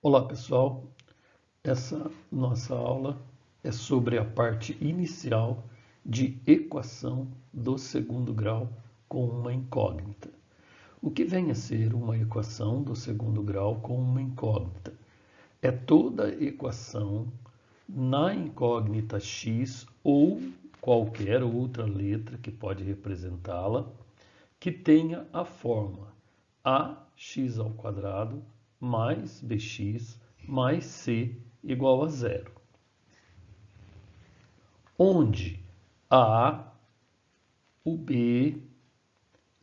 Olá pessoal, essa nossa aula é sobre a parte inicial de equação do segundo grau com uma incógnita. O que vem a ser uma equação do segundo grau com uma incógnita? É toda equação na incógnita x ou qualquer outra letra que pode representá-la, que tenha a forma ax² mais bx mais c igual a zero, onde a, o b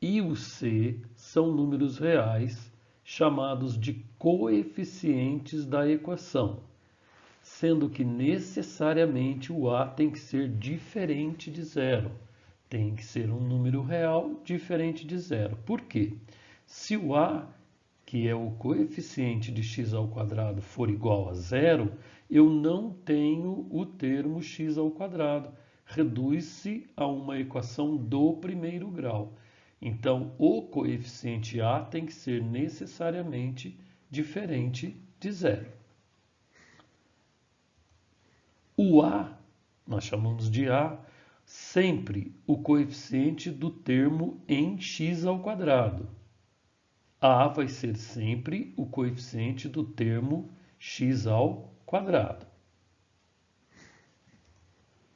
e o c são números reais chamados de coeficientes da equação, sendo que necessariamente o a tem que ser diferente de zero. Tem que ser um número real diferente de zero. Por quê? Se o a, que é o coeficiente de x², for igual a zero, eu não tenho o termo x². Reduz-se a uma equação do primeiro grau. Então, o coeficiente a tem que ser necessariamente diferente de zero. O a, nós chamamos de a, sempre o coeficiente do termo em x². A vai ser sempre o coeficiente do termo x².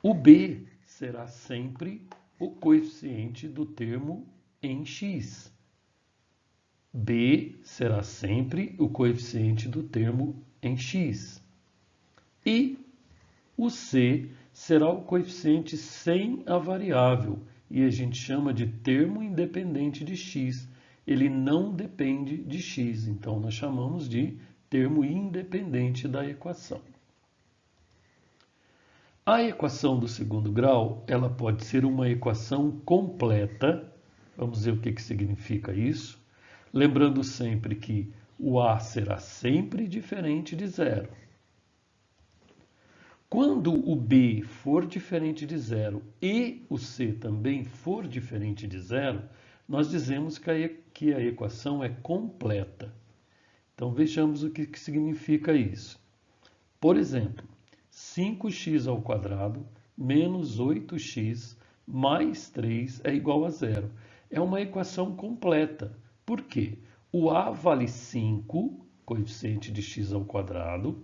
O b será sempre o coeficiente do termo em x. B será sempre o coeficiente do termo em x. E o c será o coeficiente sem a variável, e a gente chama de termo independente de x. Ele não depende de x, então nós chamamos de termo independente da equação. A equação do segundo grau, ela pode ser uma equação completa. Vamos ver o que significa isso. Lembrando sempre que o a será sempre diferente de zero. Quando o b for diferente de zero e o c também for diferente de zero, nós dizemos que a equação é completa. Então vejamos o que significa isso. Por exemplo, 5x² menos 8x mais 3 é igual a zero. É uma equação completa. Por quê? O a vale 5, coeficiente de x²,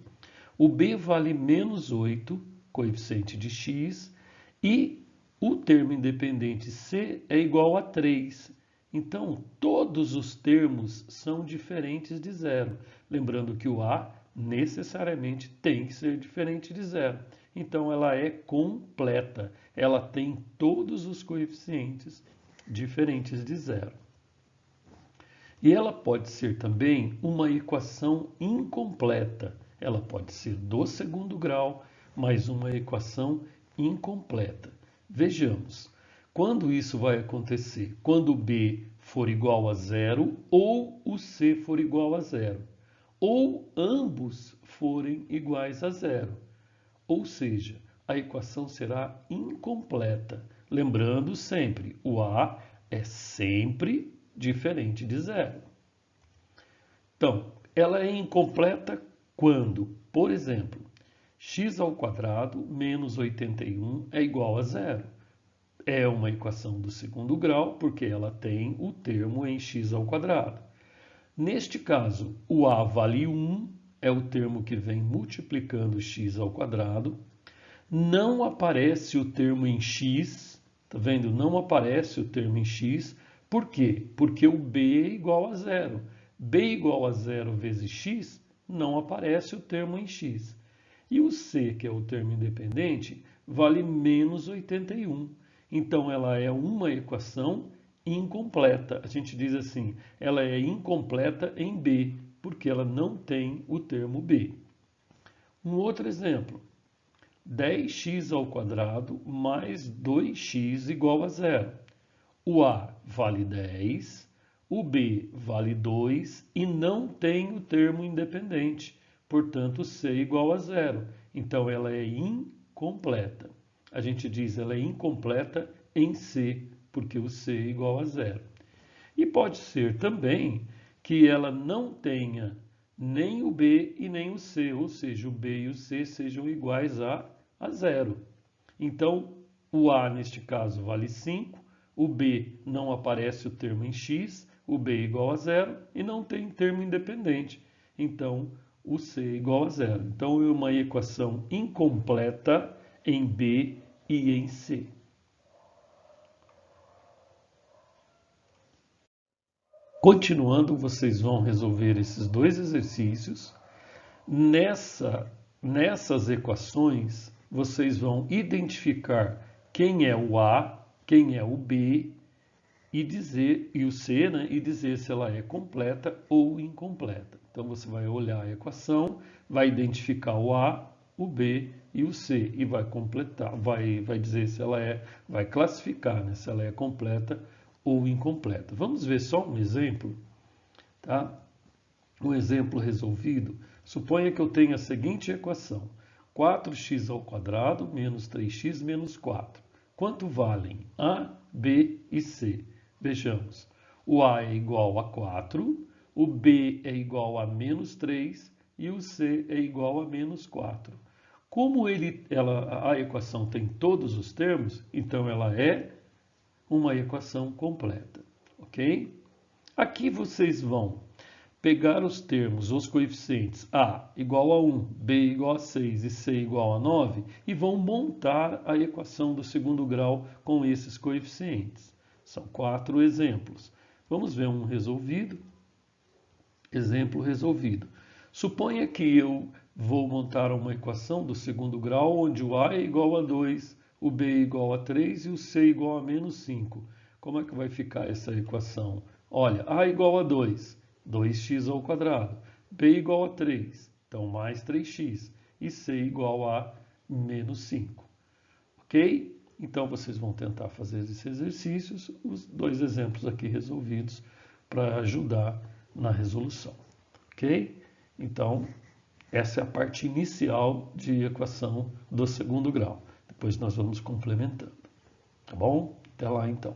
o b vale menos 8, coeficiente de x, e o termo independente c é igual a 3. Então, todos os termos são diferentes de zero. Lembrando que o a necessariamente tem que ser diferente de zero. Então, ela é completa. Ela tem todos os coeficientes diferentes de zero. E ela pode ser também uma equação incompleta. Ela pode ser do segundo grau, mas uma equação incompleta. Vejamos, quando isso vai acontecer? Quando o b for igual a zero ou o c for igual a zero, ou ambos forem iguais a zero. Ou seja, a equação será incompleta. Lembrando sempre, o a é sempre diferente de zero. Então, ela é incompleta quando, por exemplo, x² menos 81 é igual a zero. É uma equação do segundo grau porque ela tem o termo em x². Neste caso, o a vale 1, é o termo que vem multiplicando x². Não aparece o termo em x, tá vendo? Não aparece o termo em x. Por quê? Porque o b é igual a zero. B igual a zero vezes x, não aparece o termo em x. E o c, que é o termo independente, vale menos 81. Então, ela é uma equação incompleta. A gente diz assim, ela é incompleta em b, porque ela não tem o termo b. Um outro exemplo, 10x² mais 2x igual a zero. O a vale 10, o b vale 2 e não tem o termo independente, portanto c igual a zero. Então ela é incompleta. A gente diz ela é incompleta em c, porque o c é igual a zero. E pode ser também que ela não tenha nem o B e nem o C, ou seja, o B e o C sejam iguais a zero. Então, o A, neste caso, vale 5, o B não aparece o termo em x, o B é igual a zero e não tem termo independente. Então, o C é igual a zero. Então, é uma equação incompleta em B e em C. Continuando, vocês vão resolver esses dois exercícios. Nessas equações, vocês vão identificar quem é o A, quem é o B e o C, né? E dizer se ela é completa ou incompleta. Então você vai olhar a equação, vai identificar o A, o B e o C e vai completar, vai dizer se ela vai classificar, né? Se ela é completa ou incompleta. Vamos ver só um exemplo, tá? Um exemplo resolvido. Suponha que eu tenha a seguinte equação: 4x² menos 3x menos 4. Quanto valem A, B e C? Vejamos. O A é igual a 4, o B é igual a menos 3 e o C é igual a menos 4. Como a equação tem todos os termos, então ela é uma equação completa, ok? Aqui vocês vão pegar os termos, os coeficientes A igual a 1, B igual a 6 e C igual a 9 e vão montar a equação do segundo grau com esses coeficientes. São 4 exemplos. Vamos ver um resolvido. Exemplo resolvido. Suponha que eu vou montar uma equação do segundo grau onde o A é igual a 2, o B é igual a 3 e o C é igual a menos 5. Como é que vai ficar essa equação? Olha, A é igual a 2, 2x², B igual a 3, então mais 3x, e C igual a menos 5. Ok? Então vocês vão tentar fazer esses exercícios, os dois exemplos aqui resolvidos, para ajudar na resolução. Ok? Então, essa é a parte inicial de equação do segundo grau. Depois nós vamos complementando. Tá bom? Até lá então.